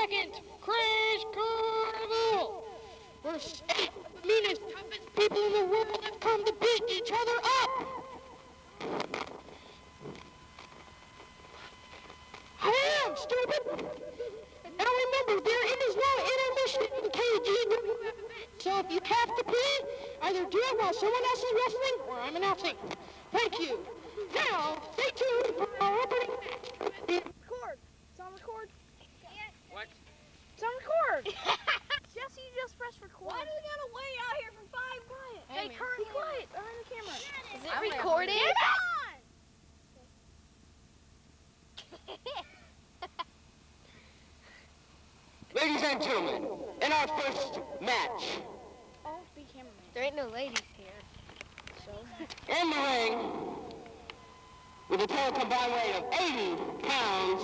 2nd Crash Carnival, where 8 meanest, toughest people in the world have come to beat each other up. I am, stupid. Now remember, there is no intermission in KGWF. So if you have to pee, either do it while someone else is wrestling or I'm announcing. Thank you. Now, stay tuned for our opening match. Record. It's on record. What? It's on record. Jesse, you just press record. Why do we gotta wait out here for 5 minutes? Hey, Kurt, be quiet behind the camera. Is it recording? Get Ladies and gentlemen, in our first match, Oh, be cameraman. There ain't no ladies here. So. in the ring, with a total combined weight of 80 pounds,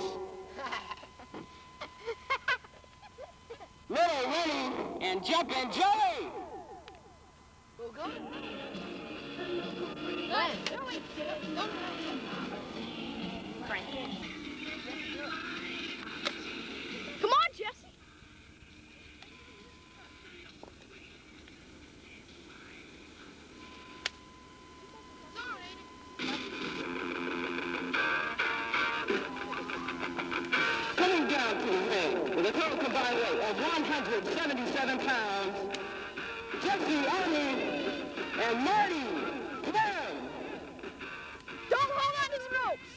Little Winnie and Jumpin' Joey. We'll go. Joey, Come on, Jesse. Coming down to the ring with a total combined weight of 177 pounds, Jesse Army and Marty Clem. Don't hold on to the ropes.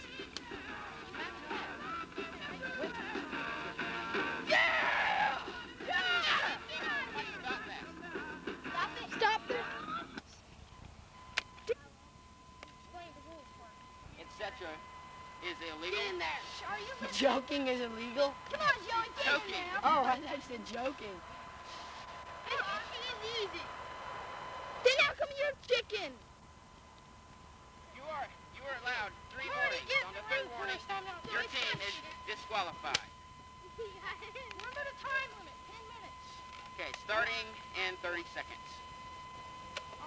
Stop it. Etc. is illegal. in there. Are you joking is illegal? Come on, Joey, get in Joking. there. Oh, I thought you said joking. It is easy. Then how come you're chicken? You are allowed 3 Marty, warnings. get On the in the 3rd ring warning, first. I'm not your doing team that is shit. disqualified. Remember the time limit, 10 minutes. Okay, starting in 30 seconds.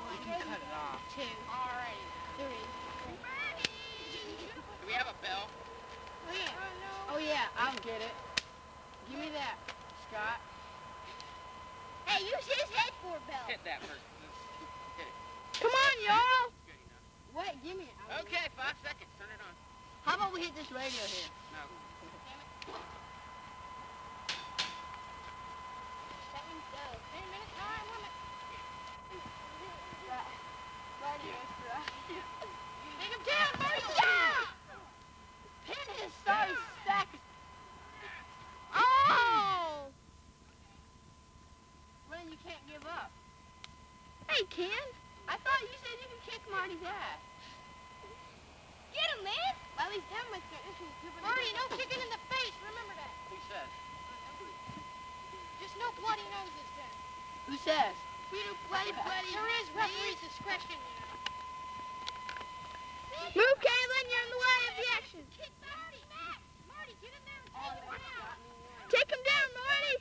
We can cut it off. 2. All right. 3. Do we have a bell? Oh yeah, I'll get it. Give me that, Scott. Hey, use his head for a bell. Hit that first. Hit it. Come on, y'all. Good enough. Wait, give me it. Okay, 5 seconds. Turn it on. How about we hit this radio here? No. That means go. 10-minute time limit. Take him down, Marty. Yeah! Pin his size stack. Oh. Len, you can't give up. Hey, Ken. I thought you said you could kick Marty's ass. Get him, man. Well, at least him with this is stupid. Marty, no kicking in the face. Remember that. Who says? Just no bloody noses then. Who says? We do bloody. There is referee's discretion, you know. Move, Caitlin. You're in the way of the action. Kick Marty. Marty, get in there and take him down. Take him down, Marty.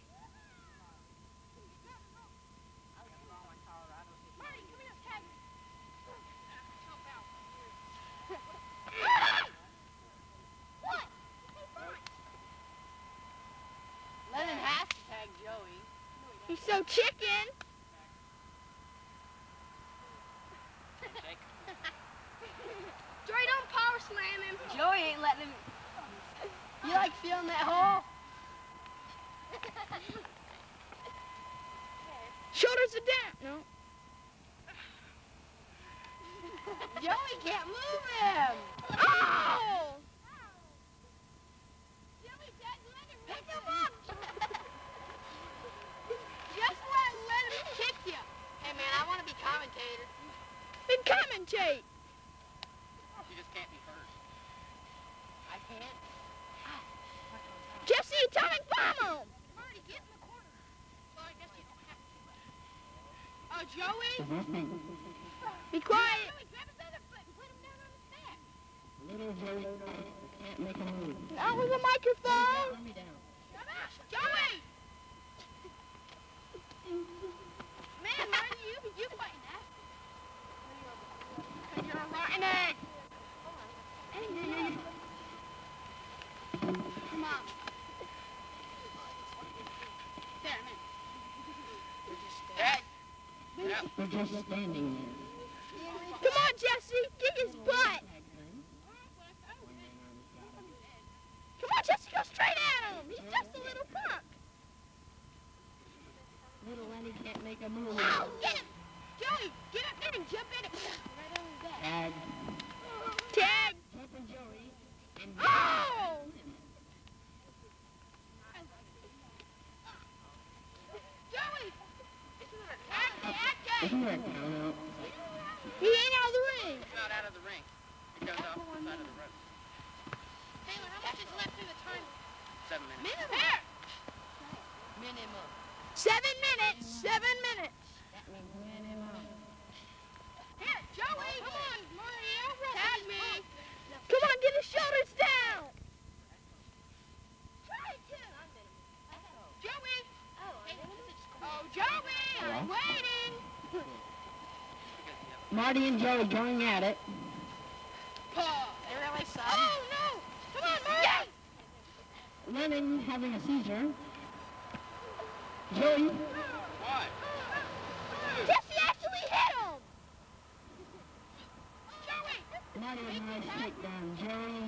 Marty, come here, tag me. Help out. What? Lennon has to tag Joey. He's so chicken. Shake. Joey, don't power slam him. Joey ain't letting him. You like feeling that hole? Shoulders are down. No. Joey can't move him. Oh! Pick him up. Just let him kick you. Hey, man, I want to be commentator. Then commentate. You just can't be first. I can't. Jesse, atomic bomb him. Marty, get in the corner. Well, I guess you don't have to. Joey. Be quiet. Joey, grab his other foot and put him down on his neck. Little Joey can't make a move. That was a microphone. Arm me down. Joey! Man, Marty, you fighting that. You're a rotten egg. Come on. They're just standing there. Come on, Jesse, kick his butt. Come on, Jesse, go straight at him. He's just a little punk. Little Lenny can't make a move. Oh, get him. Joey, get up in and jump in it. Right on his back. Tag. Tag. Jumping Joey. And Oh! Joey! isn't there a count out? He ain't out of the ring. It's not out of the ring. It goes off the side of the road. Taylor, how much is left in the time? 7 minutes. Minimum. Minimum. 7 minutes. 7 minutes. That means minimum. Here, Joey. Come on, Mario. Tag me. Come on, get his shoulders down. Try to. Joey. Oh, Joey. I'm waiting. Marty and Joey going at it. They really suck. Oh, no. Come on, Marty. Lennon having a seizure. Joey. Why? Jesse actually hit him. Joey. Marty with a nice takedown. Joey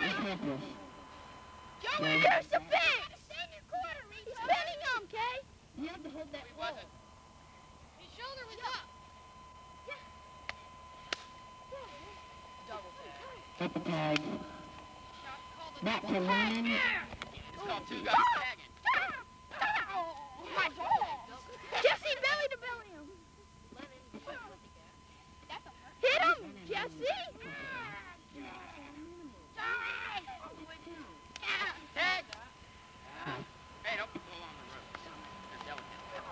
is helpless. Joey, here's the fix. He's spinning him, okay? You have to hold that He wasn't. His shoulder was up. Get the tag. Back to Lennon. It's called 2 guys tagging. My balls. Jesse, belly to belly him. Hit him, Jesse. Tag! Hey, don't pull on the rope. They're delicate.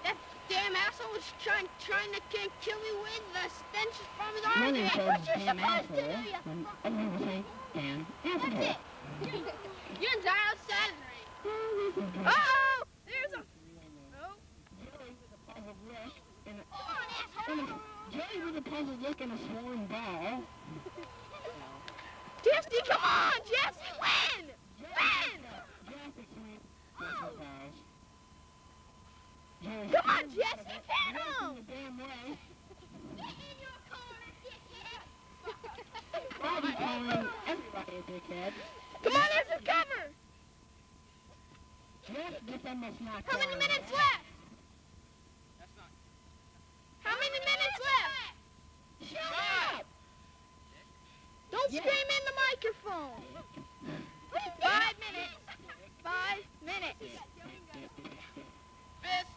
That damn asshole was trying to kill me with the stench from his arm. Lennon That's says what you're damn supposed to asshole. do, you And everyone will say damn That's asshole. it. You're in dire outside of the ring. Uh-oh! There's a... Oh. Joey with a puzzled look and Come on, asshole! Joey with a puzzled look and a swollen ball. Jesse, come on! Jesse, win! Win! Come on, Jesse, hit him! The damn way. Get in your corner, dickhead! Bobby calling everybody a dickhead. Come on, there's your cover! Just get them must knock How many down. minutes left? That's not... How many minutes left? Shut up! Don't Yeah. scream in the microphone! 5 minutes! 5 minutes! Fist!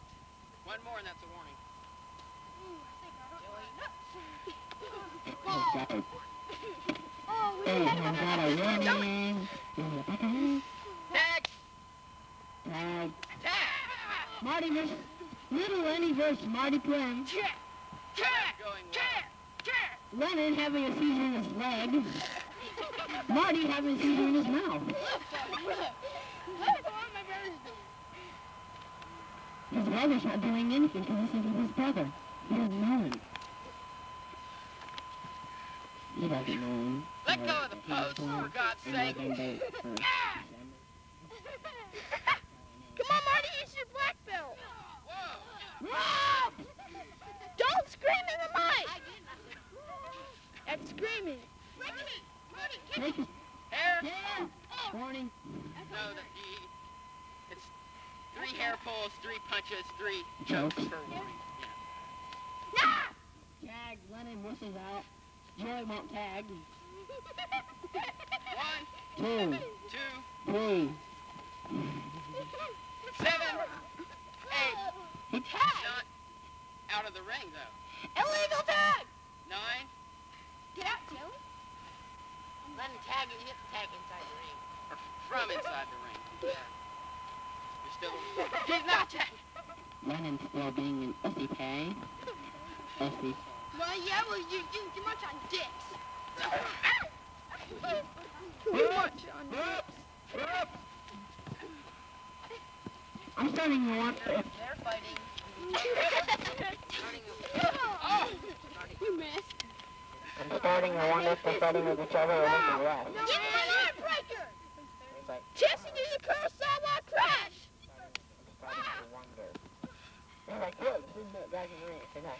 One more and that's a warning. Oh, we Hey, had I got a winning. Tag! Tag. Tag! Marty versus Little Lenny versus Marty Prim. Going well. Lennon having a seizure in his leg. Marty having a seizure in his mouth. His brother's not doing anything because this isn't his brother. He doesn't know him. He doesn't know him. Let go of the post, for God's sake. Come on, Marty, use your black belt. Whoa! Whoa! Don't scream in the mic. That's screaming. Take his Hair? yeah. Warning. No, it's 3 hair pulls, 3 punches, 3 Jokes. chokes per warning. Tag. Lennon whistles out. Joey won't tag. 1, 2, 2, 3. 7, 8. He It's not out of the ring, though. Illegal tag. 9. Get out, Joey. Lennon tag, you hit the tag inside the ring. Or from inside the ring. You're still... He's not tagging. Lennon's still being an ussy pay. Ussy. Well, yeah, well, you do too much on dicks. Too much on dicks. I'm starting to want They're fighting. Oh! You missed. I'm starting to wonder if they're fighting with each other or anything less. Give me my arm breaker. It's like, Jesse, do the Kurosawa crash. I'm starting to wonder. They're like, look, this is the guys in the ring. They're not.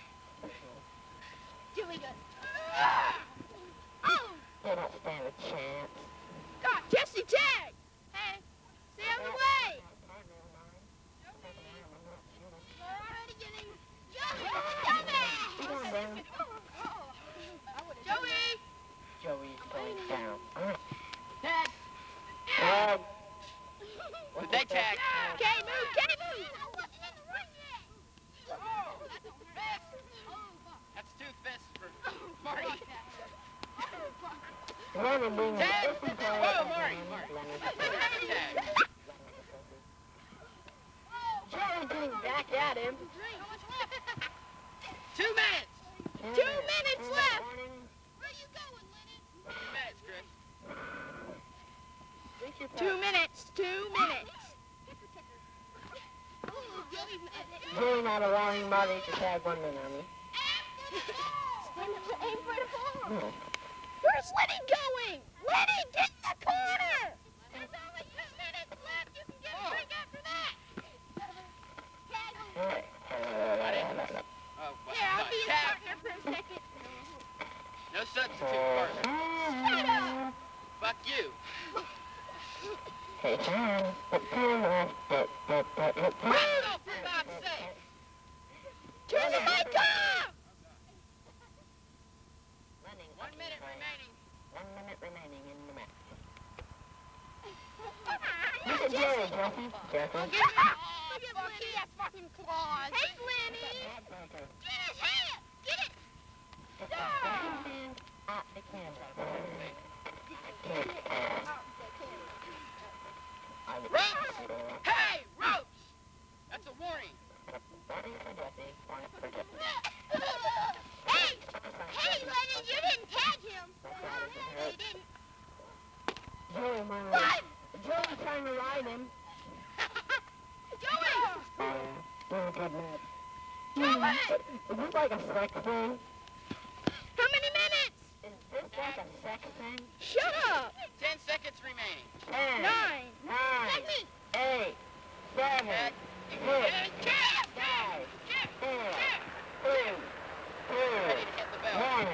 Leg tag. Okay, move, okay, move. That's 2 fists for Marty. Lennon being Tag. a different player. Whoa, Marty. Tag. Jerry getting back at him. 2 minutes. 2 minutes left. Where you going, Lennon? 2 minutes, Chris. 2 minutes, 2 minutes. Jerry not allowing Marty to tag 1 minute on me. Aim for the ball. No. Where's Lenny going? Lenny, get in the corner. There's only 2 minutes left. You can get a drink after that. Alright. Oh, well, Here, I'll be his tag. partner for a second. No substitute partner. Shut up. Fuck you. Hey, John. Oh, for God's sake. Turn the mic off. 1 minute remaining. 1 minute remaining in the match. Look Look at Jerry, Jesse. Jesse. Look at Lucky, that's fucking claws. Hey, Lenny. Get his hand. Get it. At the camera. Ropes! Hey, ropes! That's a warning. Hey, Lennon, you didn't tag him. You didn't. Jerry, my What? Jerry trying to ride him. Do it. Good match. Do it. Is this like a sex thing? How many minutes? Is this like a sex thing? Shut up. 10 seconds remaining. 10, 9. 9, Tag me. 8, 7, 6, 5, 4, 3, 2, Ready to hit the bell. 1.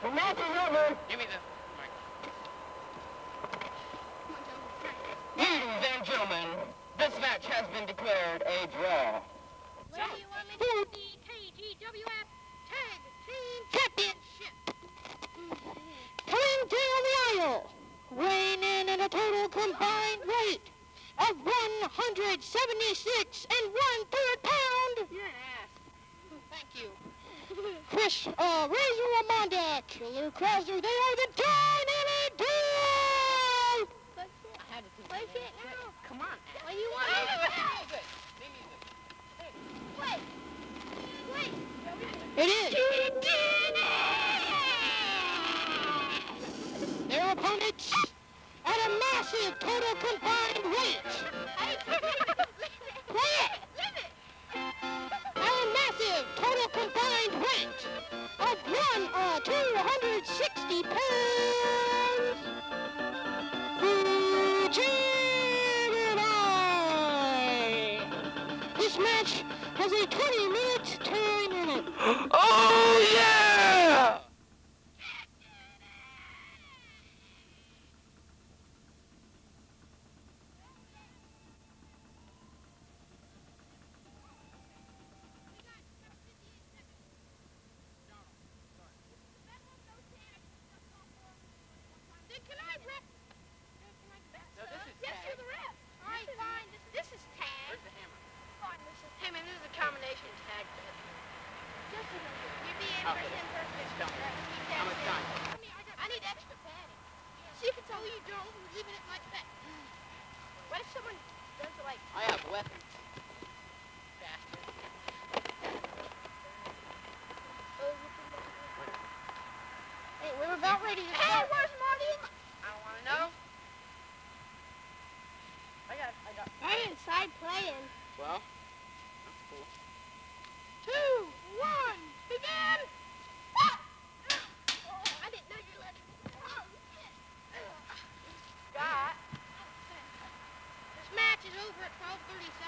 The match is over. Give me the mic. Ladies and gentlemen, this match has been declared a draw. What do you want me to do? The KGWF Tag Team Championship. Coming down the aisle, weighing in at a total combined weight of 176 1/3 pound. You're an ass. Thank you. Chris Razor Ramonda, Killer Krauser, they are the Dynamic Duo! Play it now. Come on. What do you want me to do? Play. Play. It is. Their opponents at a massive total combined weight. Play it. At a massive total combined weight of 260 pounds. Gemini. This match has a 20-minute time limit. Oh, yeah! Can I rep? No, this is Yes, tag. you're the rep. All right, fine. This is tag. Where's the hammer? Fine, this is Hey man, this is a combination tag. just a minute. You're being Okay. perfect. Done. Yeah, I'm done. I need extra padding. See if it's all you don't. We're leaving it like that. What if someone does it like... I have weapons. Bastard. Hey, we're about ready to Hey, start. where's Marty? I don't want to know. I'm inside playing. Well, that's cool. 2, 1, begin! Oh, I didn't know you let it. Oh, shit. Scott. This match is over at 12:37.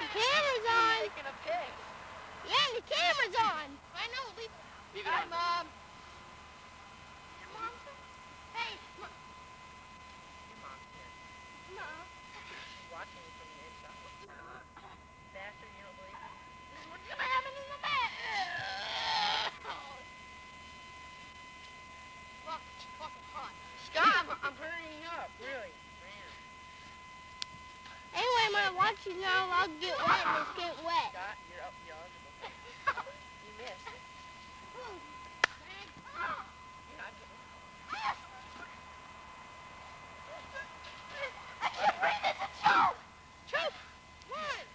The camera's on. Taking a pig. Yeah, the camera's on. I know. Leave Leave it Hi, on. Mom. Your mom's there? Hey, Mom. Mom. Watching you from the inside. Bastard, you don't believe me? This is what's gonna happen in the match. Fuck, it's fucking hot. Scott, I'm hurrying up, really. Anyway, man, watch you know I'll get wet and it's getting wet. Scott, you're up, you're eligible. You missed. You're not getting I can't breathe, it's a choke! Choke! What?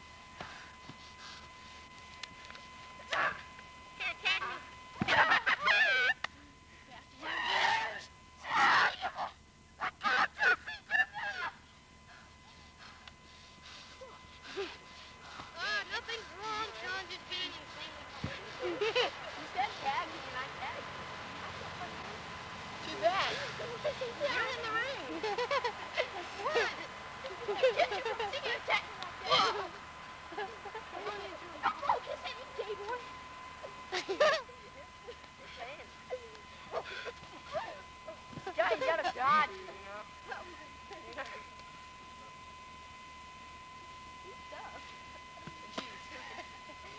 Can't catch me. Nothing's wrong, Sean, just being insanely You said tag, you're not tagging. Too bad. You're in the ring. What? Get you from singing a tag. Don't focus at me, gay boy. Scott, you gotta dodge.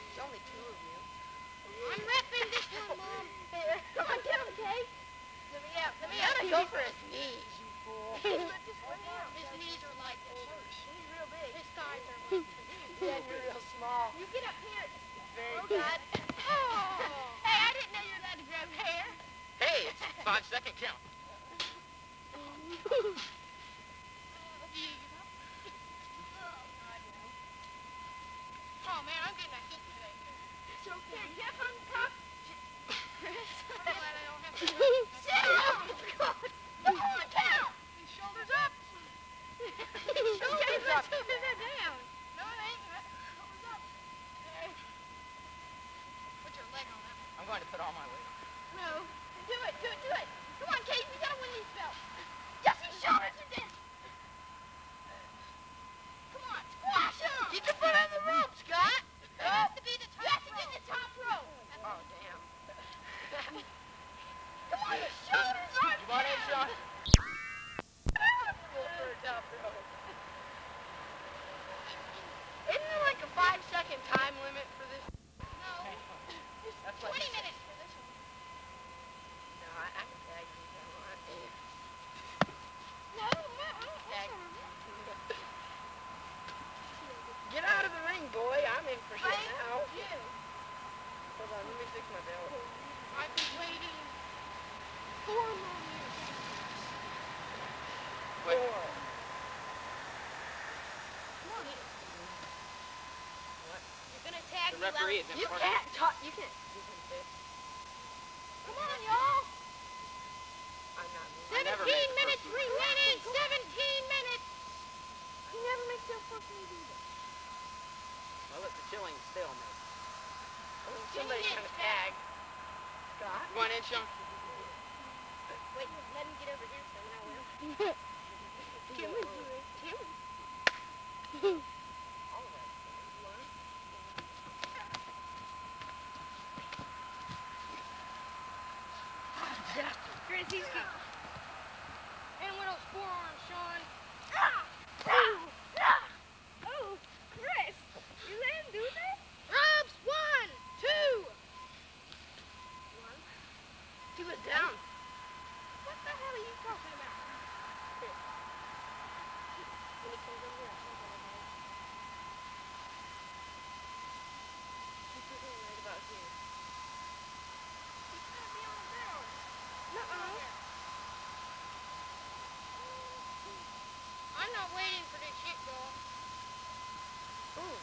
There's only two of you. I'm repping this one, Mom. Come on, get him, Kay. Let me out. Go for his knees, you fool. His knees are like this. He's real big. His thighs are like this. Yeah, you're real small. You get up here. Very Oh, good. God. Oh. Hey, I didn't know you were allowed to grab hair. Hey, it's 5-second count. Oh, man, I'm getting a heat today. It's okay. Get on top. I'm glad I don't have to do it. Sit down. Come on, count. His shoulders up. Shoulders up. They're down. No, it ain't. Shoulders up. Put your leg on that one. I'm going to put all my weight on. No. Do it. Come on, Kate. We gotta win these belts. Yes, his shoulders are down. Come on, squash him. Get your foot on the rope, Scott. It has to be the top row. You have to get the top row. Oh, damn. Come on, your shoulders are You want in, Sean? Isn't there like a 5-second time limit for this? No. That's what 20 he said. minutes for this one. No, I can tag you if I want. No, I don't Tag. want to. Get out of the ring, boy. I'm in for shit Thank now. you. Hold on, let me fix my belt. I've been waiting 4 more years. Wait. 4. You're gonna tag The me referee while- is You important. can't talk. You can't. Come on, y'all. I'm not moving. I never 17 make the minutes first move. remaining. 17 minutes. He never makes that first move either. Well, it's a chilling stalemate. I mean, somebody's gonna tag. Scott? You want in, Sean? Wait, let him get over here so then I will. Can we do it? Can we? All of us. Chris, he's good. And with those forearms, Sean. Oh, Chris, you let him do that? Rubs, 1, 2. 2 is down. What the hell are you talking about? When he comes over here, I'll talk about it. He's sitting right about here. He's gonna be on the ground. Nuh-uh. I'm not waiting for this shit, girl. Ooh.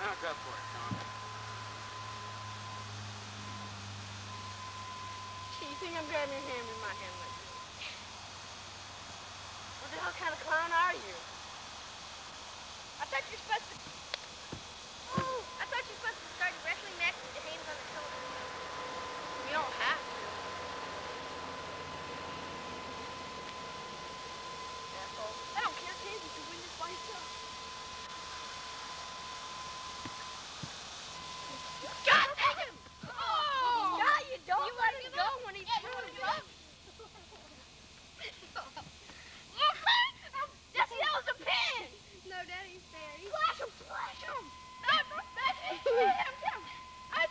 I'll go for it, Sean. You think I'm grabbing your hand in my hand like this? What the hell kind of clown are you? I thought you were supposed to... Oh, I thought you were supposed to start a wrestling match with your hands on the shoulders. You don't have to. Asshole. I don't care, kid. You can win this by yourself. God, take him! Oh! Scott, you don't let him go when he's Yeah, you throwing wanna drugs. Yes, that was a pin! No, Daddy's there. Splash him! Splash him! No, get him! I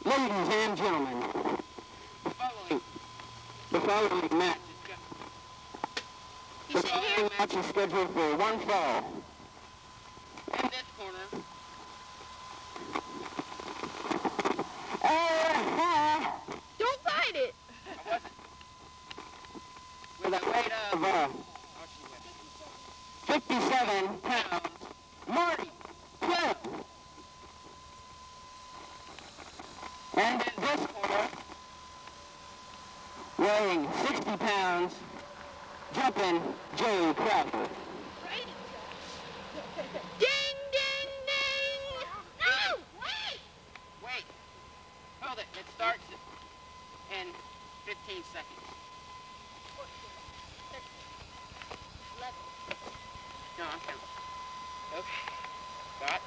Ladies and gentlemen, the following match is scheduled for one fall. In this corner. Don't fight it. I wasn't. With a weight of 57 pounds, Marty Cliff. And in this corner, weighing 60 pounds, jumping Joe Crawford. Ding, ding, ding. No, wait. Wait. Hold it. It starts in 15 seconds. No, I'm counting. Okay. Got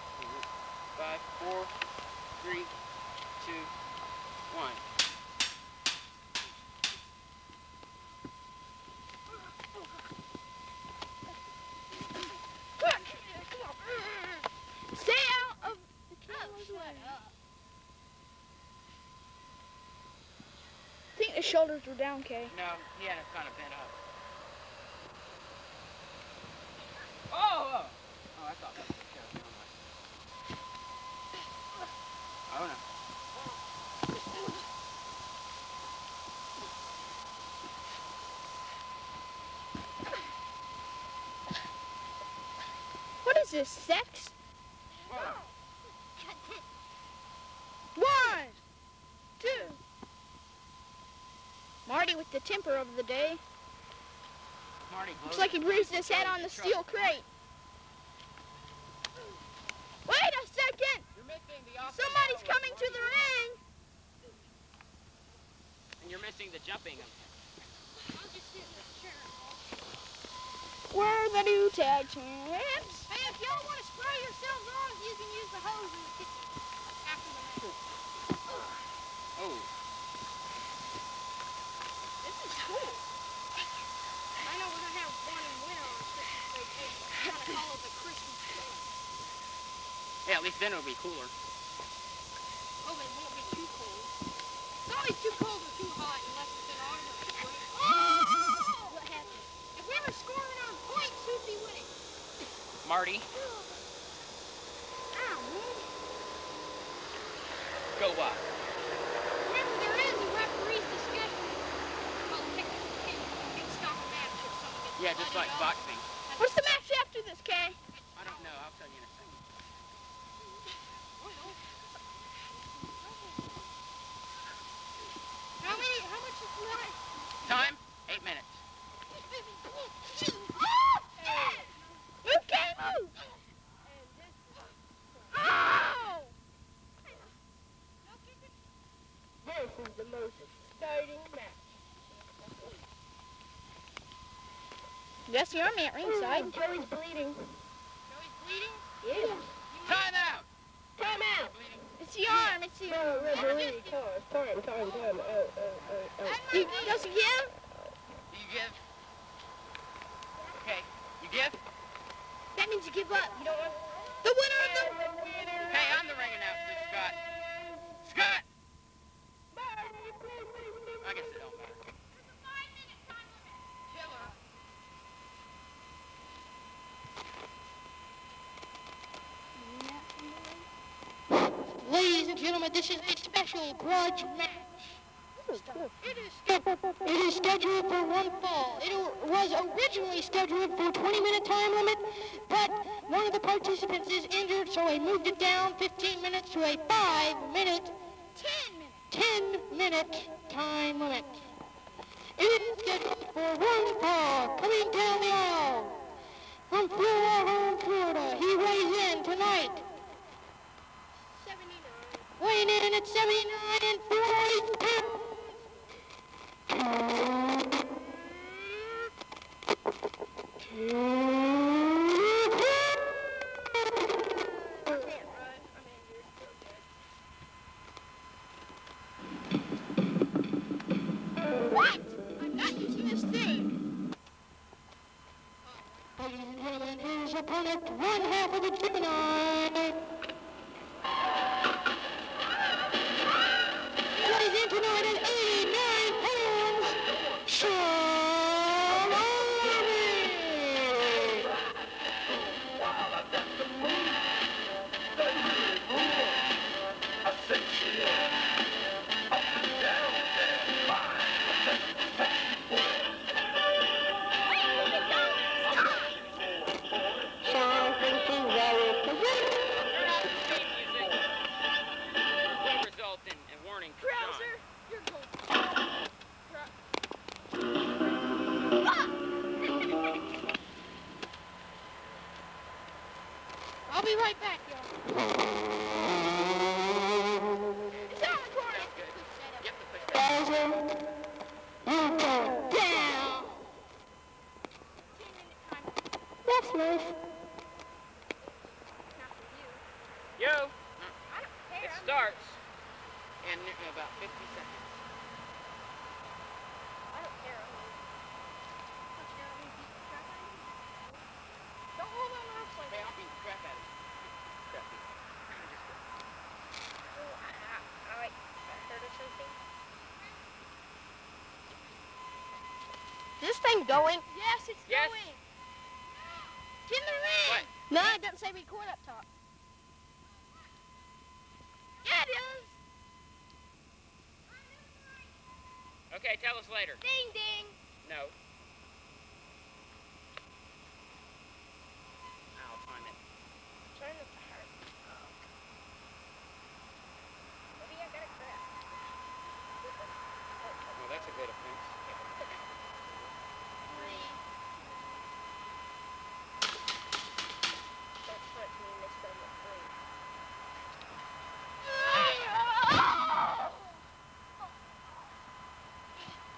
5, 4, 3, 2, 1. Stay out of the camera's way. I think the shoulders were down, Kay. No, he had it kind of bent up. Oh! Oh, I thought that was oh, no. What is this, sex? Whoa. 1, 2. Marty with the temper of the day. Marty Looks like he bruised his head on the steel crate. Wait a second! You're missing the off. Somebody's coming to the ring! And you're missing the jumping. We're the new tag champs. Hey, if y'all want to spray yourselves off, you can use the hose in the kitchen after the match. Oh. This is cool. I know we're going to have one in winter on Christmas vacation. I'm going to call it the Christmas day. Yeah, at least then it'll be cooler. Oh, but it won't be too cold. It's always too cold or too hot unless it's in our house. Oh! What happened? If we were scoring on points, who'd be winning? Marty, Ow, man. go what? Remember, there is a referee's discussion. Well, technically, you can stop a match if someone gets Yeah, just like bloodied up. boxing. What's the match after this, Kay? I don't know. I'll tell you in a second. How much is left? Time? 8 minutes. Move, Kay, move! Oh! This is the most exciting match. Yes, you're at ringside. Joey's bleeding. Joey's bleeding? Yeah. Time out! Time out. It's the arm, it's the arm. Referee, time. You, does he give? Do you give? Okay. You give? That means you give up. You don't want... The winner of the... Hey, I'm the ring announcer, Scott. Scott! I guess it don't matter. Ladies and gentlemen, this is a special grudge match. It is scheduled for one fall. It was originally scheduled for a 20-minute time limit, but one of the participants is injured, so they moved it down 15 minutes to a 5-minute, 10-minute time limit. It is scheduled for one fall. Coming down the aisle from Florida, Florida, he weighs in tonight. Weighing in at 79 and 40 pounds. What? I'm not using this thing. Ladies and gentlemen, his opponent, one half of the Gemini. I'll be right back, y'all. It's on the corner. Yep, the push back. You go down. That's nice. Yo, I don't care. it starts in about 50 seconds. I don't care. Don't hold on the ropes like Hey, that. I'll beat the crap out of you. Crap you. Oh, I heard of something. Is this thing going? Yes, it's Yes. going. Get in the ring. What? No, it doesn't say record up top. Yeah, it is. Okay, tell us later. Ding, ding. No. I'll time it. Turn it to her. Maybe I got it correct. Well, that's a good offense. That's what me missed on the three.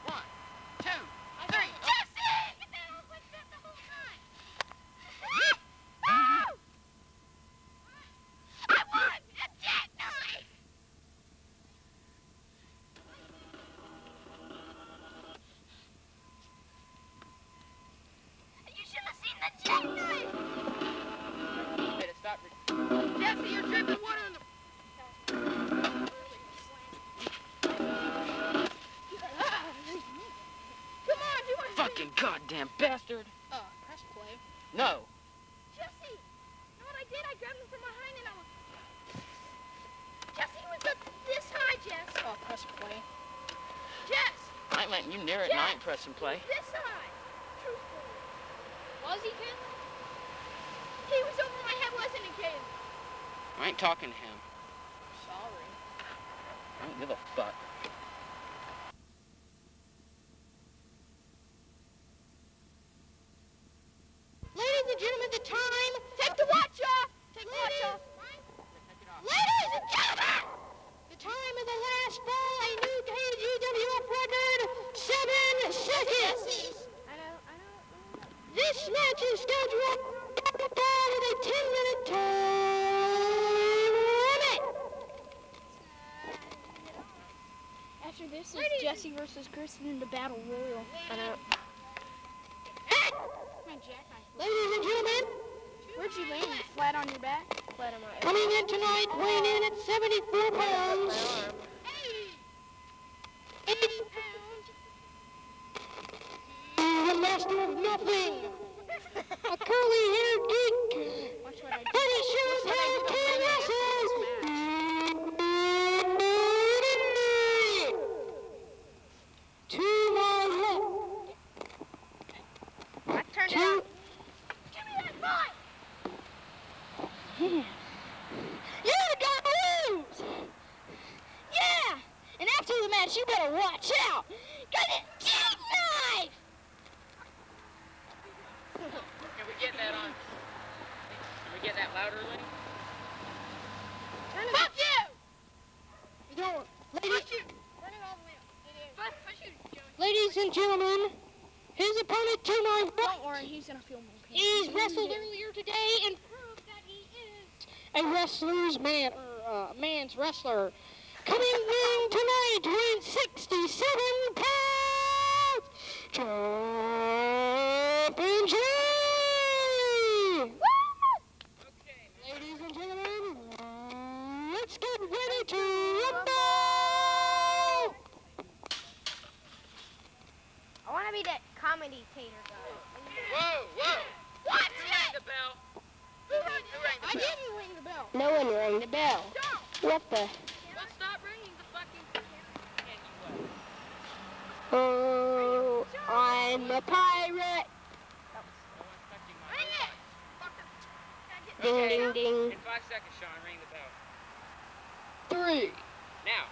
One, two, Three. Jesse! Get that off like that the whole time. I won! A jackknife! You should have seen the jackknife! better stop. Jesse, you're dripping water on the... Come on, you want to Fucking goddamn bastard. press play. No. Jesse! You know what I did? I grabbed him from behind and I was... Jesse was up this high, Jess. Press play. Jess! I meant you near it and I ain't pressing play. This high. Truthfully. Was he, kid? He was over my head, wasn't he, Caleb? I ain't talking to him. Sorry. I don't give a fuck. Ladies and gentlemen, the time... Take the watch off! Take the watch Ladies, off. ladies and gentlemen, the time of the last ball, a new KGWF record, 7 seconds. I know. This match is scheduled to fall with a 10-minute time limit. After this is Ladies- Jesse versus Kristen in the Battle Royal. I know. Ladies and gentlemen, Where'd you land? Flat on your back? Flat on my coming in tonight, weighing in at 74 pounds, 80 pounds, the master of nothing, a curly-haired geek, Watch what I do. finisher of King Russell, to my left, I turned it to on. Give me that ball! You're the guy who lose! Yeah! And after the match, you better watch out! Got a jackknife! Can we get that on? Can we get that louder, Lenny? Fuck you! You don't. Ladies, Turn it all the way up. Push you, Joey. ladies and gentlemen, his opponent to my right, Don't worry, he's gonna feel more pain. he's wrestled earlier today and proved that he is a wrestler's man, or man's wrestler. Coming in tonight, weighing 67 pounds, Jumpin' Jay! Okay, Ladies and gentlemen, let's get ready to rumble! I want to be that commentator guy. Whoa, whoa! Watch Who rang it! the bell? Who rang Who rang the I bell? didn't ring the bell. No one rang the bell. What the? Well, stop ringing the fucking... Can you what? Oh, I'm a pirate. No one's touching my Ring it! robots. Ding, Okay. ding, ding. In 5 seconds, Sean, ring the bell. 3. Now,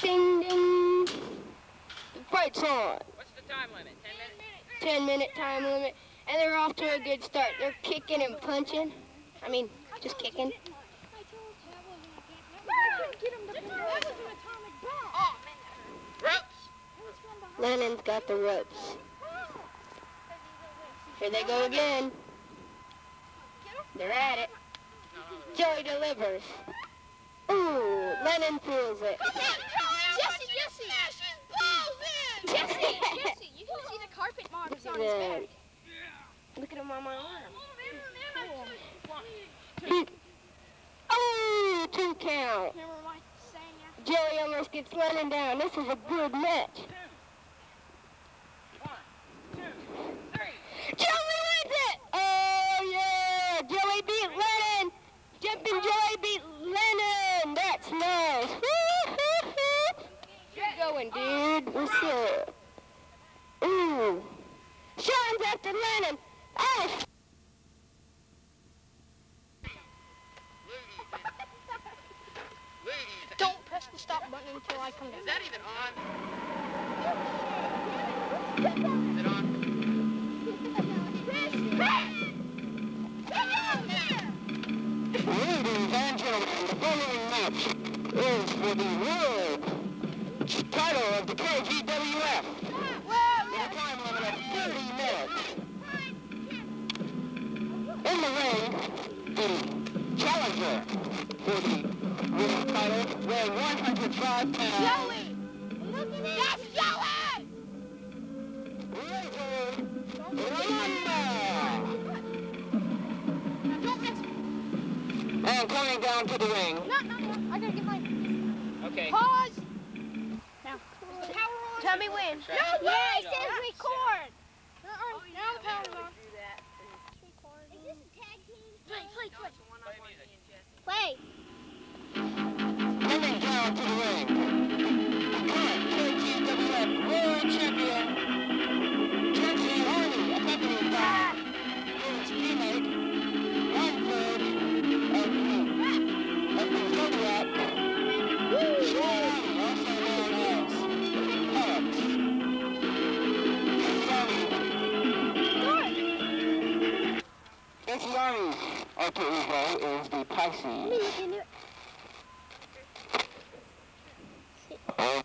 Ding, ding. The fight's on. what's the time limit? 10 minutes? 10-minute time limit. And they're off to a good start. They're kicking and punching. I mean, Just kicking. Ropes! Lennon's got the ropes. Here they go again. They're at it. Joey delivers. Ooh, Lennon feels it. Come on, Jesse! Jesse, you can see the carpet marks on his back. Look at him on my arm. Oh, 2 count. Remember my saying after? Joey almost gets Lennon down. This is a good match. 1, 2, 3. Joey wins it! Oh, yeah! Joey beat Lennon! Jumping Joey beat Lennon! That's nice! You're going, dude. What's up? Ooh. Sean's after Lennon. Oh, Don't press the stop button until I come down. Is that even on? Is it on? Ladies and gentlemen, the following match is for the world title of the KGWF. With a time limit of 30 minutes. In the ring, the challenger for the world title, weighing 105 pounds. Joey! That's Joey! Razor Ramon. Don't mess And coming down to the ring. No. I gotta get my... Okay. Pause! Now. Is the power on? tell me when. No, yeah, it says record! Now the power's on. Is this a tag team? Play. Play. Coming down to the ring. Current KGWF World Champion, Jesse Hardy, accompanied by his teammate, 1/3 of the Zodiac, Sean, also known as Alex. Jesse Hardy's alter ego is the Pisces. Okay. I'm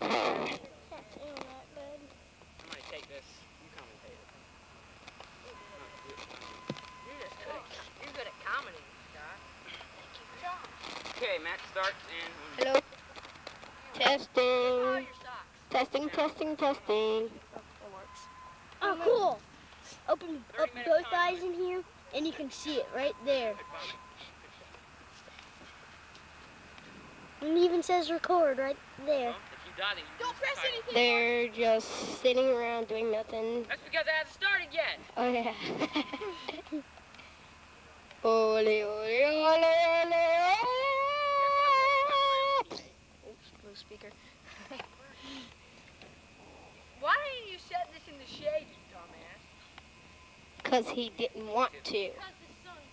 gonna take this. You commentate it. You're good at comedy, Scott. Okay, match starts and... Hello. Testing. Testing. Oh, cool. Open up both eyes in here, and you can see it right there. And it even says record right there. Well, if you die, then you Don't press anything. They're just sitting around doing nothing. That's because I haven't started yet. Oh, yeah. Ole, ole, ole, ole, ole. Oops, blue speaker. Why didn't you set this in the shade, you dumbass? Because he didn't want to.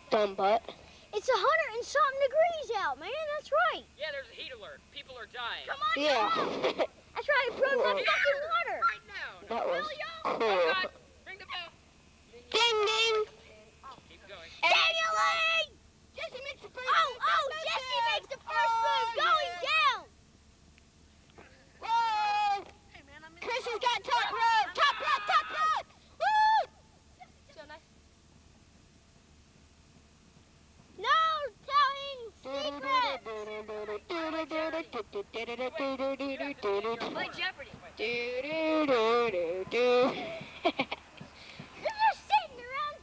Dumb butt. It's 100-something degrees out, man. That's right. Yeah, there's a heat alert. People are dying. Come on, Yeah. That's right. It broke my fucking water. Right now. That was Oh, cool. God. Ring the bell. Ding, ding. Keep going. Daniel Lee! Jesse makes the first Jesse makes the first move going down. Whoa. Hey, man, I'm in. Chris has got top rope. Top rope. Woo. So nice. No telling secrets. Play Jeopardy. You're just sitting around.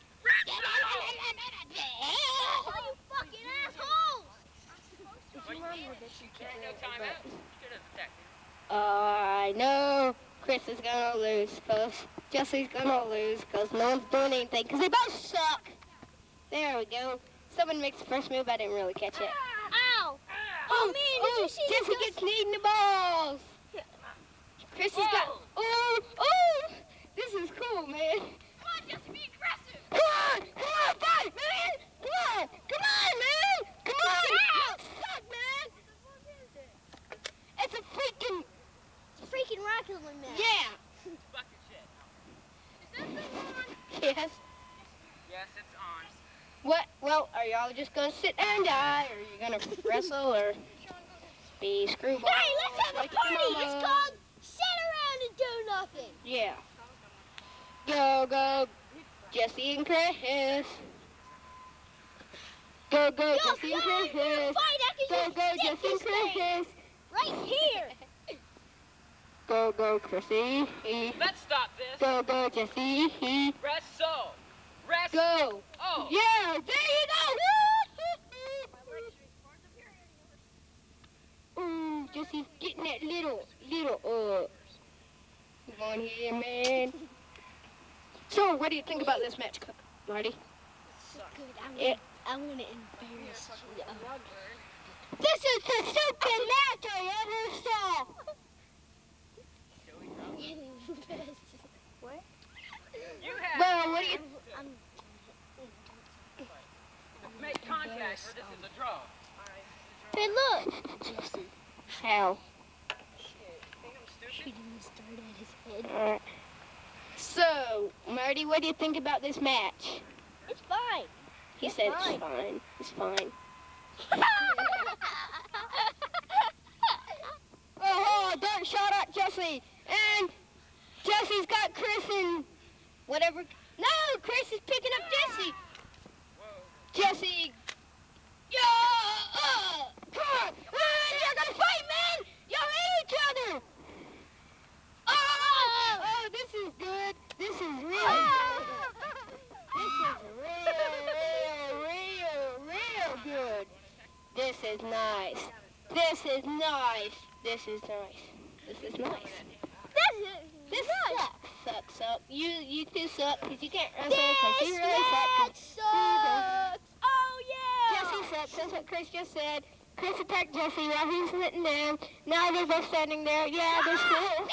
Oh, you fucking assholes! There ain't no time out. Should have attacked him. I know Chris is gonna lose, cause Jesse's gonna lose, cause no one's doing anything, cause they both suck. There we go. Someone makes the first move. I didn't really catch it. Ow! Oh man, did you see Jesse this? gets kneed in the balls. Chris has got. Oh! This is cool, man. Come on, Jesse, be aggressive. Come on, fight, man! Come on, man! Come on! You suck, man! It's a freaking. It's a freaking wrestling match. Yeah. Fucking shit. Is that thing on? Yes. Yes, it's on. What? Well, are y'all just gonna sit there and die, or are you gonna wrestle, or be screwball? Hey, let's have like a party! your mama? It's called sit around and do nothing. Yeah. Go, go, Jesse and Chris. Go, go, Yo, Jesse and fight, Chris. I can Go, just go, stick Jesse and this thing Chris. right here. Go, go, Chrissy. Let's stop this. Go, go, Jesse. Wrestle. Wrestle. Go. Oh. Yeah, there you go. Ooh, Jesse's getting that little, come on here, man. So, what do you think about this match, Marty? Good. I'm gonna embarrass you. This is the stupid match I ever saw. What? You have Well, what do you... make contact, or this is a draw. Hey, look. How? She didn't start at his head. Alright. So, Marty, what do you think about this match? It's fine. He said it's fine. It's fine. Oh, dirt shot at Jesse. And Jesse's got Chris and whatever. No, Chris is picking up Jesse. Jesse. Yeah. Come on. You're going to fight, man. Y'all hate each other. Oh, this is good. This is real good. This is real good. This is nice. This is nice. This is nice. This is nice. This sucks. You two suck because you can't wrestle because you really suck. Sucks. Oh yeah. Jesse sucks. That's what Chris just said. Chris attacked Jesse while he was sitting down. Now they're both standing there. Yeah, they're still.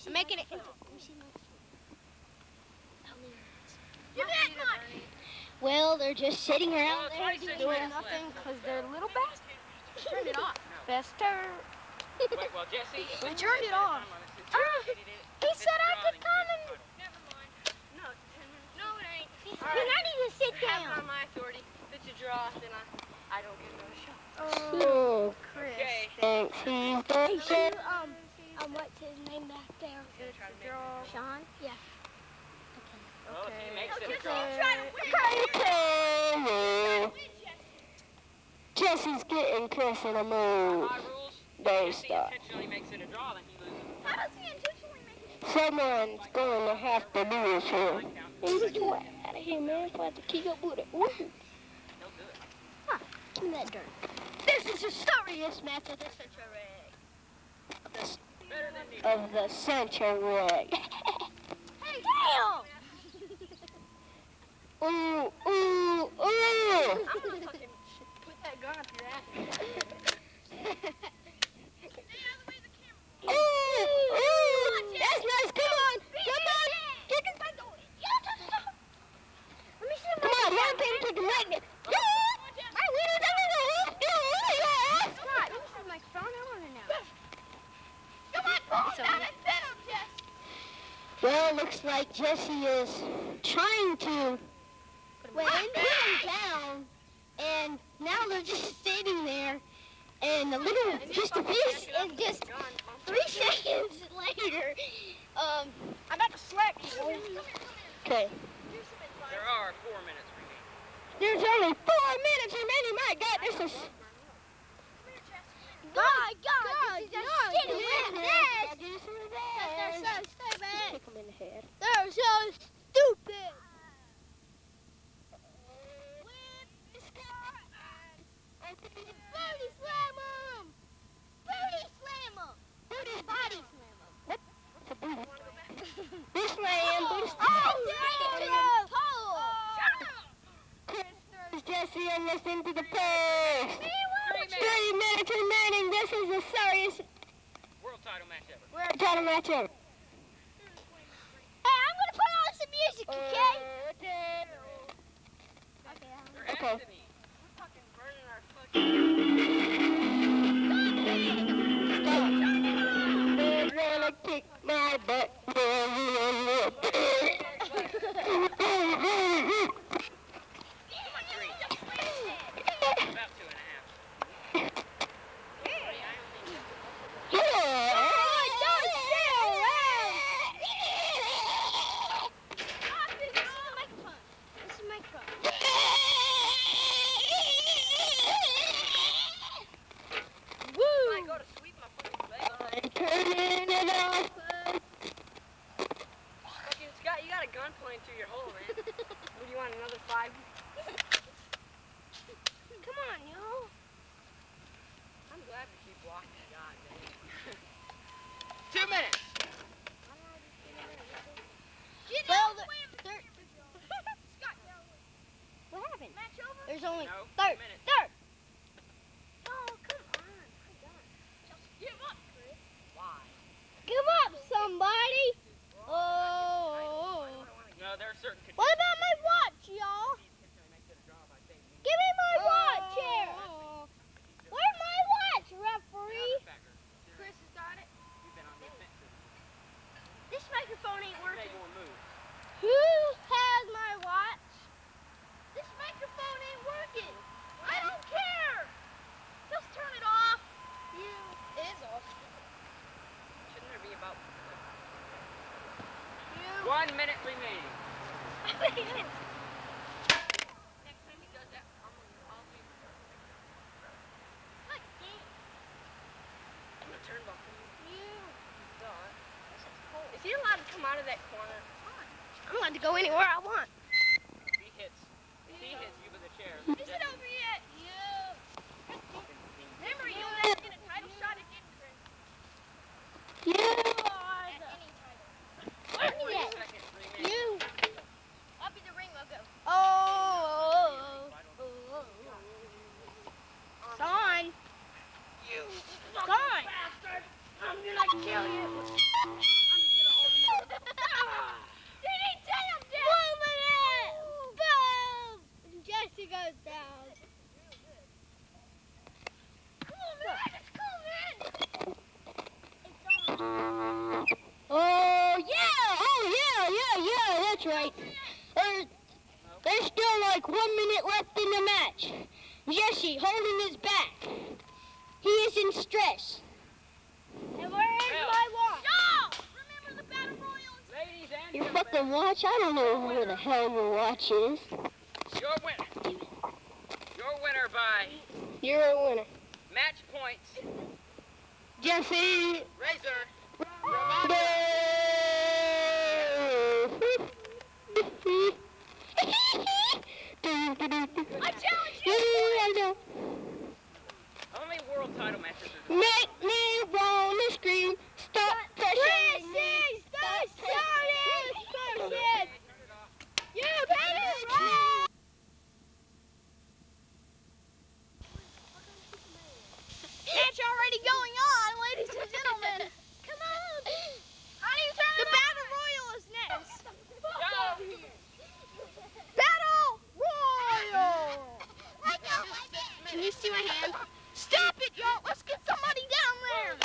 I'm making it. Well, they're just sitting around there doing nothing because they're little bastards. Turn it off. Bester. Wait, well, Jesse. I turned it off. He said I could come and... Never mind. No, it's 10 minutes. No, it ain't. Then I need to sit Half down. on my authority. If it's a draw, then I don't get another shot. Oh, Chris. Okay. thanks. He's Hey, the what's his name back there? Sean? Yeah. Well, if he makes it a Just draw. try to win. Jesse's getting Chris in a move. My rules. They Jesse stop. intentionally makes it a draw, then he loses. How does he intentionally make it? Someone's going to have to lose here. Get your ass out of here, man. If I have to kick up with it. Woo. He'll do it. Give me that dirt. This is the sorriest match of the century. Better than the Of the century. Hey, damn! Ooh, ooh, ooh. I'm gonna fucking put that gun up your ass. Ooh, ooh. That's nice. Come on. Come on. Kick it back. Let me see Come on. One thing to the magnet. My winner's under the hoop. Scott, let me see my phone. I want to know. Come on, pull down and fit him, Jess. Well, looks like Jesse is trying to put him down, and now they're just sitting there, and just 3 seconds later, I'm about to slap you. okay, There are 4 minutes remaining. there's only 4 minutes remaining. My God, this is My God, this is a shitty match. They're They're so stupid. Kick him in the head. They're so stupid. Booty slam him! Booty slam him! Body slam him! It's a booty. This man, booty. Oh, right into the pole! Chris throws Jesse and this into the post. 3 minutes. 3 minutes remaining. This is the sorriest World title match ever. world title match ever. Hey, I'm gonna put on some music, okay? There has Okay. to be. We're fucking burning our fucking... They're gonna kick my butt. 5. Come on, yo. I'm glad we keep blocking. God, man. 2 minutes. Get Well, out of the way of the Scott, get out of the way. What happened? Match over? There's only No, third. 2 minutes. Third. Oh, come on. My God. Just give up, Chris. Why? Give up, somebody. Oh. No, there are certain conditions. What about my watch, y'all? Give me my watch here. Where's my watch, referee? Chris has got it. You've been on the offensive. This microphone ain't Today working. you will move. Who has my watch? This microphone ain't working. I don't care. Just turn it off. It is off. Shouldn't there be about You. 1 minute remaining? Next time he does that, I'll be. What game? I'm gonna turn off. Is he allowed to come out of that corner? I'm allowed to go anywhere I want. If he hits you with a chair. Is it over yet? You. Remember, you only get a title shot again, Chris. You At any title. 40 Yes. seconds remaining. You. I'll be the ring logo. Oh. Son. Son. I'm gonna kill you. Boom. Jesse goes down. Oh yeah, that's right. There's still like 1 minute left in the match. Jesse holding his back. He is in stress. And where is my watch? Y'all, remember the Battle Royal? Ladies and Your gentlemen, fucking watch? I don't know where the hell your watch is. your winner. Your winner by You're a winner. match points. Jesse. Razor. I challenge you! How many world title matches are there? Make me wanna scream. Stop pushing me. Stop shouting. You better run. Match already going on, ladies and gentlemen. Come on. How do you turn the Battle Royal is next. Battle Royal. Can you see my hand? Stop it, y'all. Let's get somebody down there.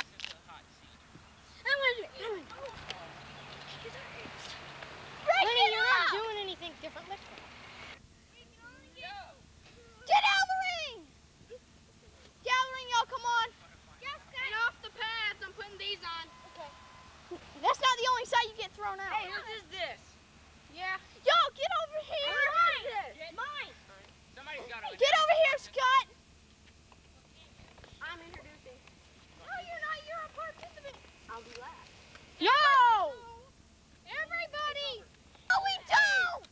Lenny, you're not doing anything different. Let's go. Get out of the ring. Get out of the ring, y'all. Come on. Get off the pads. I'm putting these on. Okay. That's not the only side you get thrown out. Hey, whose is this? Yeah. Y'all, get over here. Mine. Somebody's got to. Get over here, Scott. I'm introducing. No, you're not. You're a participant. I'll be last. No. Everybody. No, we don't.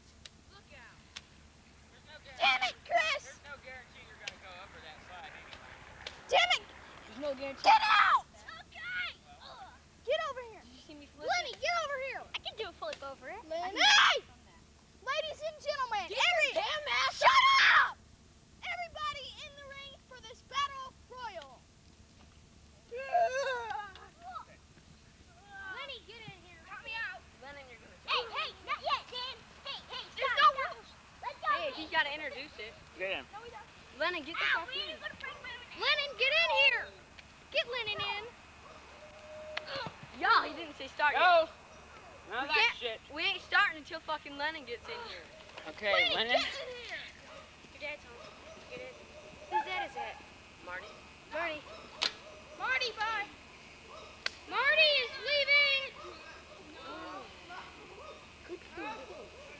Look out. There's no guarantee. Damn it, Chris. There's no guarantee you're going to go over that slide anyway. Damn it. There's no guarantee. Get out. Okay. Get over here. Did you see me flip? Lenny, get over here. I can do a flip over it. Lenny. Ladies and gentlemen, shut up. Everybody in the ring for this Battle Royal. Lenny, get in here. Cut me out. Lennon, you're going to Hey, not yet, Dan. Hey, There's stop. no rules. Let's go. Hey, he's got to introduce it. Get him. No, we don't. Lennon, get this off me. Lennon, get in here. Get Lennon in. Y'all, he didn't say start yet. Go. None of We that can't- shit. We ain't starting until fucking Lennon gets in here. Okay, Lenny, Lennon. get in here. Your dad's home. Get it. Whose dad is that? Marty. Marty. Marty, bye. Marty is leaving.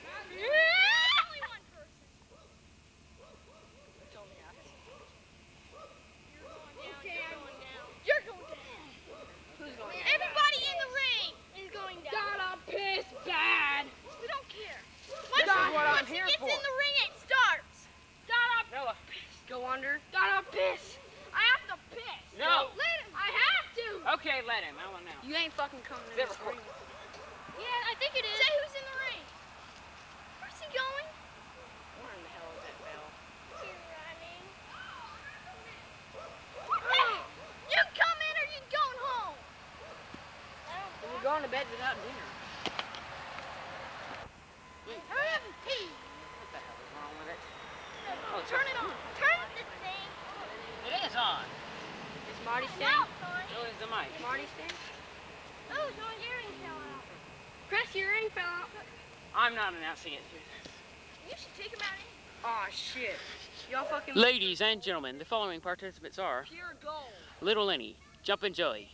Only one person. You're going down. Who's going Everybody in the ring is going down. God, I'm pissed bad. We don't care. This is what I'm Once he here gets for. in the ring at under. Gotta piss. I have to piss. No. Let him. I have to. Okay, let him. I want now. You ain't fucking coming in Never this ring. Yeah, I think it is. Say who's in the ring. Where's he going? Where in the hell is that bell? He's running. You come in or you going home? We're going to bed without dinner. Hurry up and pee. What the hell is wrong with it? Oh, Turn it on. Turn this thing. It is on. Is Marty staying? Now, son. So is the mic. Marty staying? Oh, so your earring fell out. Chris, your ring fell out. I'm not announcing it. You should take him out in. Aw, shit. Y'all fucking Ladies and gentlemen, the following participants are pure gold. Little Lenny, Jumpin' Joey,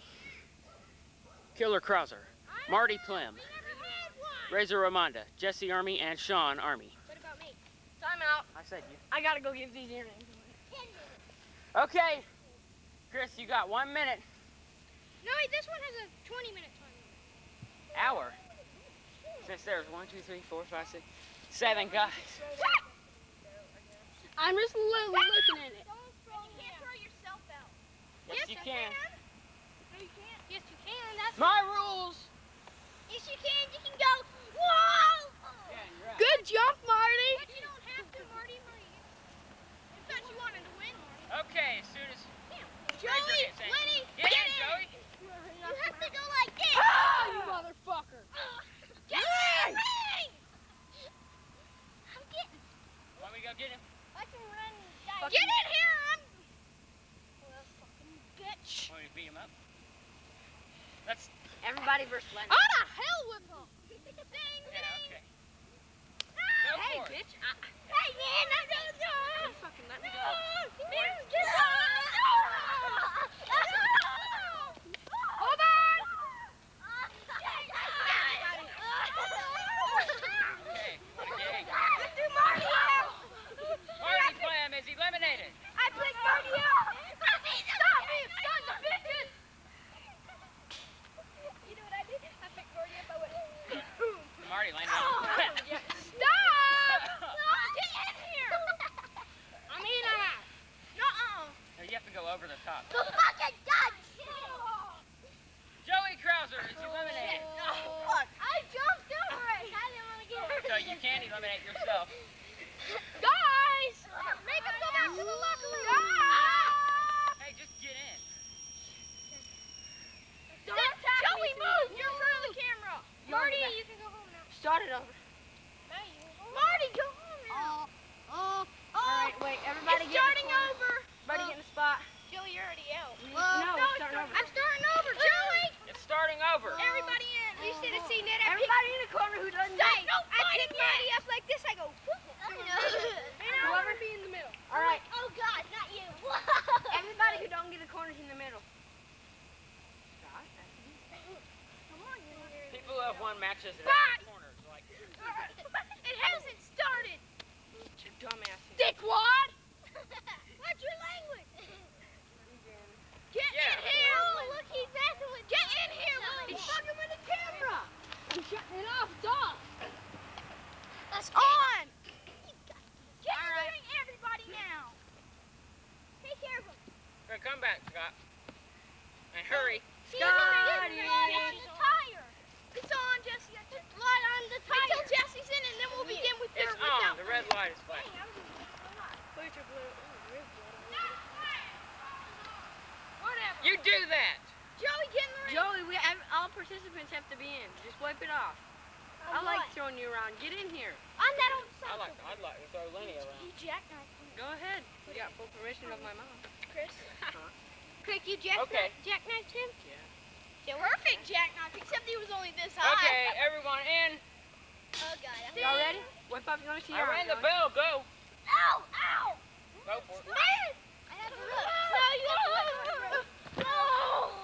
Killer Krauser, Marty Plem, We never had one. Razor Ramonda, Jesse Army, and Sean Army. What about me? Time out. I said you. I gotta go give these earrings. 10 minutes. Okay. Chris, you got 1 minute. No, wait, this one has a 20-minute time. Hour. Since there's 1, 2, 3, 4, 5, 6, 7 guys. I'm just looking at it. You can't throw yourself out. Yes, you can. No, you can't. Yes, you can. That's My rules. Yes, you can. You can go. Whoa! Yeah, you're right. Good jump, Marty. But you don't have to, Marty. I thought you wanted to win, Marty. Okay, as soon as Joey, gets in. Lenny, Get get in, in. Joey. You have to go like this. Oh, you motherfucker. Get in the ring. I'm getting. Want me to go get him? I can run. Get in here. I'm. Well, fucking bitch. Want me to beat him up? Let's. Everybody versus Lenny. How the hell with him? Ding, Yeah, ding. okay. Ah, Go Hey, for it. bitch. Hey, man, I'm gonna go. You fucking let me go. Man, get Hold on. Okay, what a gang. Let's do Marty out. Marty Plem is eliminated. I picked Marty out. Stop it, son of a bitches. You know what I did? I picked Marty up. I went. Marty landed on his head. Stop! Get in here! I'm in on it. Nuh-uh. No, you have to go over the top. The fucking Dutch! Joey Krauser is eliminated. I jumped over it. I didn't want to get it. So you can eliminate yourself. Guys! Make him go back to the locker room. Hey, just get in. Joey, move! You're in front of the camera. Marty, back. you can go home now. Start it over. Marty, go home now. All right, wait. Everybody It's get starting in the corner. over. Everybody get in the spot. Joey, you're already out. No, it's starting over. I'm starting over, Joey. It's starting over. Everybody in. You should have seen it. Everybody in the corner who doesn't Hey, know. I pick Marty up like this. I go. Whoever be in the middle. All right. Oh God, not you. Everybody who don't get a corner's in the middle. People who have won matches in Bye. corners like It hasn't started. You dumbass. Dickwad. What's your language? Get in here. Oh, look, he's acting with. Get in here, Lenny. He's fucking with the camera. I'm shutting it off, dog. That's on. Get in the ring, everybody now. Take care of him. Okay, come back, Scott. And hurry. See, get on the tire. It's on, Jesse. Just lie on the tire. Until Jesse's in, and then we'll begin with your It's on. The red light is flashing. Whatever. You do that. Joey, get in the ring. Joey, all participants have to be in. Just wipe it off. I like throwing you around. Get in here. On that old side. I'd like to throw Lenny around. You jackknife me. Go ahead. You got full permission of my mom. Chris. Huh? Quick, you Okay. jackknifed him? Yeah. Perfect jackknife, except he was only this high. Okay, everyone in. Oh, God. Y'all ready? Whip up. Let me see I your ran the arm, Joey. bell. Go. Ow! Ow! Go for it. Man! I have to look. No, you have to look. No!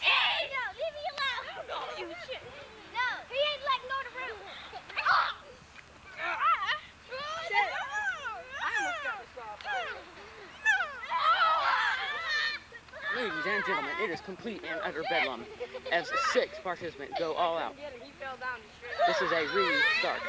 Hey! No, leave me alone. No, you shit. No, he ain't letting go of the room. I almost got this off. Ladies and gentlemen, it is complete and utter bedlam as 6 participants go all out. He fell down the street. This is a restart.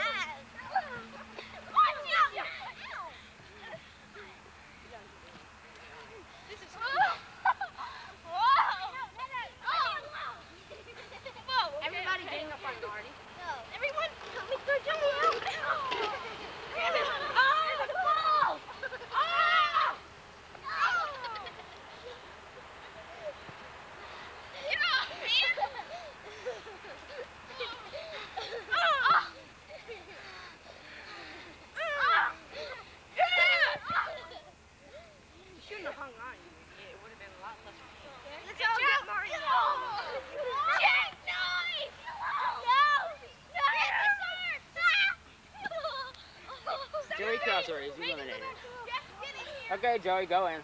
Joey Crosser is eliminated. Jeff, get in here. Okay, Joey, go in.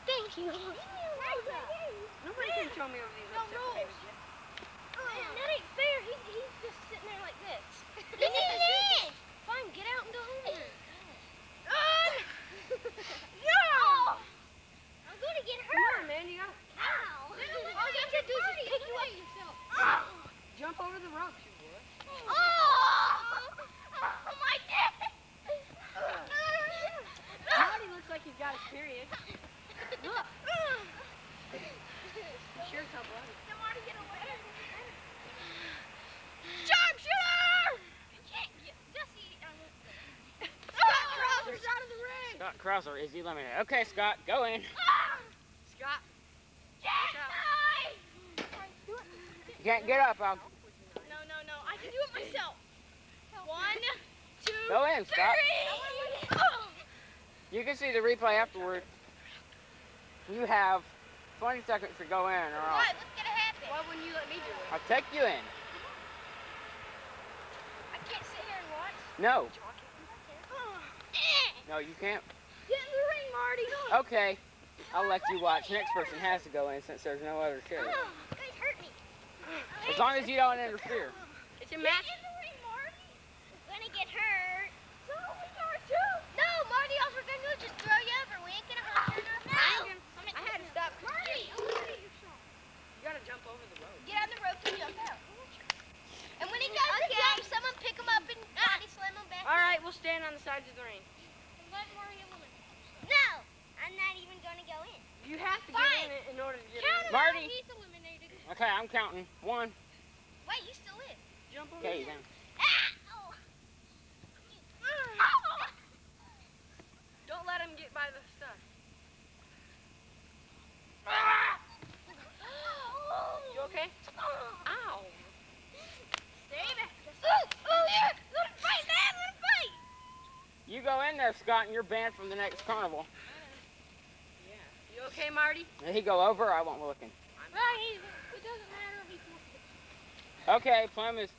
Thank you. Nobody can show me over these No except rules. maybe Jeff. Man, that ain't fair. He's just sitting there like this. Get in. Fine, get out and go home then. No! I'm going to get Come hurt. on, man, you gotta Ow. All you have to do is just pick you up yourself. jump over the ropes, you boy. Oh, my neck. Marty looks like he's got his period. Look. Sure, it's not bloody. Marty, get away. Sharpshooter! Jesse, Scott Crosser's out of the ring. Scott Crosser is eliminated. Okay, Scott, go in. Scott. You can't get up, Al. No, I can do it myself. 1, 2, Go in, Scott. 3. You can see the replay afterward. You have 20 seconds to go in or All else right, let's get it happen. Why wouldn't you let me do it? I'll take you in. I can't sit here and watch. No. No, you can't. Get in the ring, Marty. Okay, I'll let you watch. Next person has to go in since there's no other show. You guys hurt me. As long as you don't interfere. It's a match. Get in the ring, Marty. I'm going to get hurt. So we are too. No, Marty, all we're going to do is just throw you over. We ain't going to hurt you enough. No. I had to stop. Marty, You gotta jump over the rope. get on the rope and jump out. And when he does the jump, someone pick him up and body slam him back. All right, we'll stand on the sides of the ring. Let Marty eliminate. No, I'm not even going to go in. You have to Fine. get in it in order to get Count in. him Marty. out. He's eliminated. Okay, I'm counting. 1. Wait, you still live. Jump over Okay, the then. Ow! Don't let him get by the stuff. You okay? Ow. Stay back. Yeah. Let him fight, man. Let him fight. You go in there, Scott, and you're banned from the next carnival. Yeah. You okay, Marty? If he go over, I won't be looking. It doesn't matter if he wants to. Okay, Plum is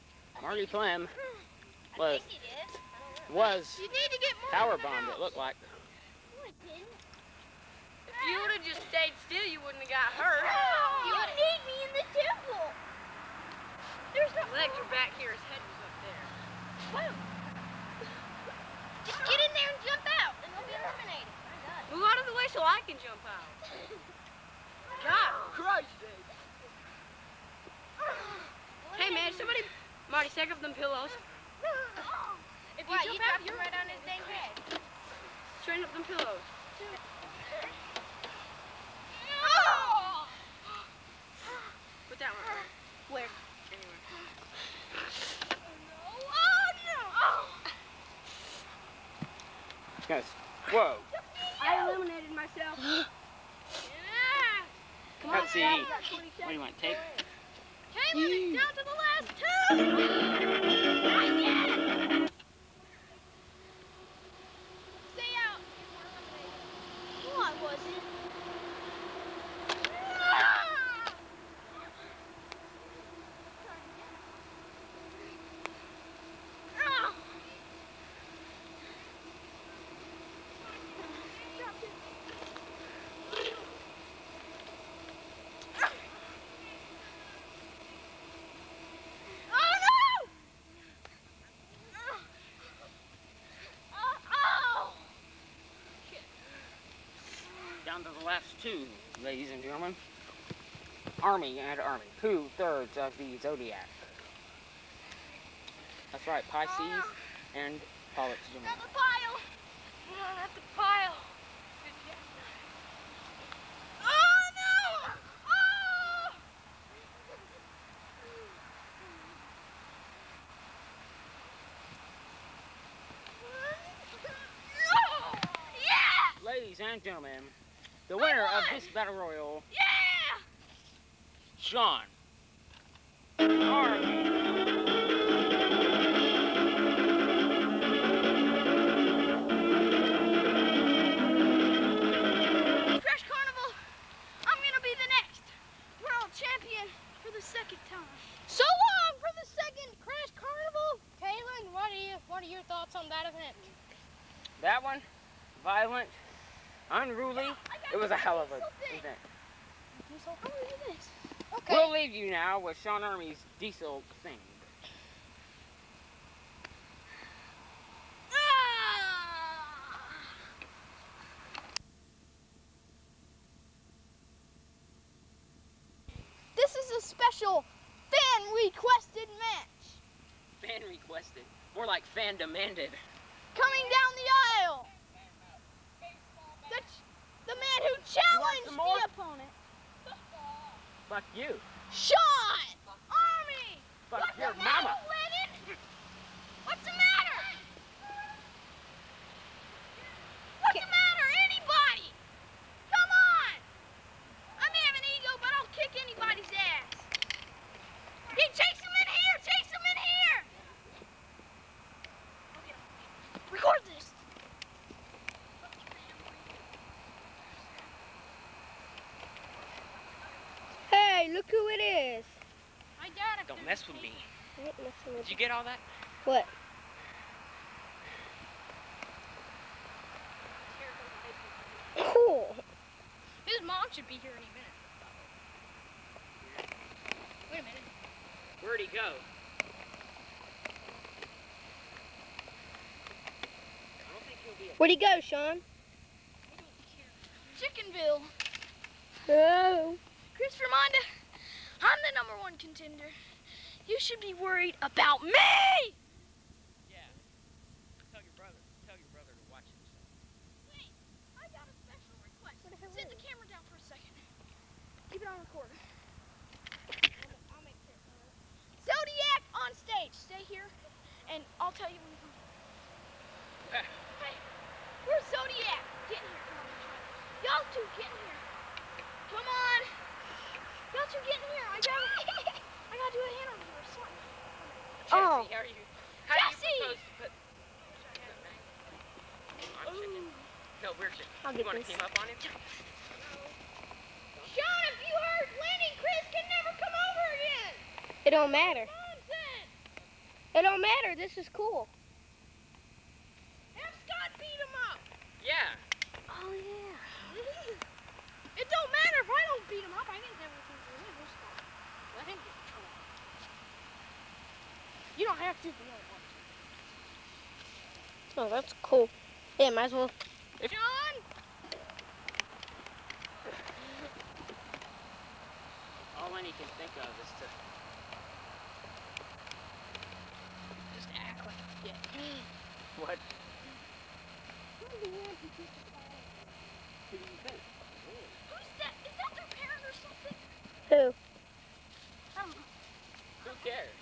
Marty Plum I was think it is. was You need to get more. power than bombed. that. It looked like. No, it didn't. If you would have just stayed still, you wouldn't have got hurt. You need me in the temple. There's no. His legs are back here. His head was up there. Just get in there and jump out, and you'll be eliminated. Move out of the way so I can jump out. God Christ. Hey, man, somebody... Marty, stack up them pillows. If you Why, jump you out, dropped you're him right on his dang head. Straighten up them pillows. Put that one. Where? Anywhere. Yes. Whoa. I eliminated myself. Come on, Let's see. Scott, you got 20 What do seconds. you want? Tape? Taylor, down to the last 2. Stay out. No, I wasn't. Down to the last 2, ladies and gentlemen. Army and Army. 2/3 of the Zodiac. That's right, Pisces and Pollux Gemini. Grab the pile. At the pile. Oh no! Oh! Yeah! Ladies and gentlemen, the winner of this battle royal, Yeah! Sean Army. Crash Carnival, I'm gonna be the next world champion for the 2nd time. So long for the 2nd Crash Carnival. Kaylin, what are your thoughts on that event? That one, violent, unruly. It was a hell of an event. Diesel, how do we do this? Okay. We'll leave you now with Sean Army's Diesel thing. This is a special fan-requested match. Fan requested. More like fan demanded. Coming down the aisle. The man who challenged the opponent. Fuck you. Sean Army. Fuck your the mama. matter, Lennon? What's the matter? What's the matter? Anybody? Come on. I may have an ego, but I'll kick anybody's ass. Hey, chase him in here. Chase him in here. Okay. Record this. Hey, look who it is. I got it. Don't mess with me. I ain't messing with Did you get all that? What? Cool. His mom should be here any minute. Wait a minute. Where'd he go? I don't think he'll be. Where'd he go, Sean? Chickenville. Oh. Chris Ramonda, I'm the #1 contender. You should be worried about me! Yeah. Tell your brother to watch himself. Wait, I got a special request. Sit the camera down for a second. Keep it on record. I'll make this. Zodiac on stage. Stay here, and I'll tell you when you come. Hey, where's Zodiac? Get in here. Come on, y'all two, get in here. Come on. Y'all two get in here. I gotta do a hand on you or something. Jesse, Oh. how do you Jesse! propose to put... I'm chicken. No, we're chicken. I'll You get want to this. team up on him? Sean, if you heard Lenny, Chris can never come over again. It don't matter. Nonsense. It don't matter. This is cool. Have Scott beat him up. Yeah. Oh, yeah. It don't matter if I don't beat him up. I think everything's really good stuff. Let him get in trouble. You don't have to if you don't want to. Oh, that's cool. Yeah, might as well. Sean! All Lenny can think of is to... Just act like a dick. What? Who's that? Is that their parent or something? Who? I don't know. Who cares?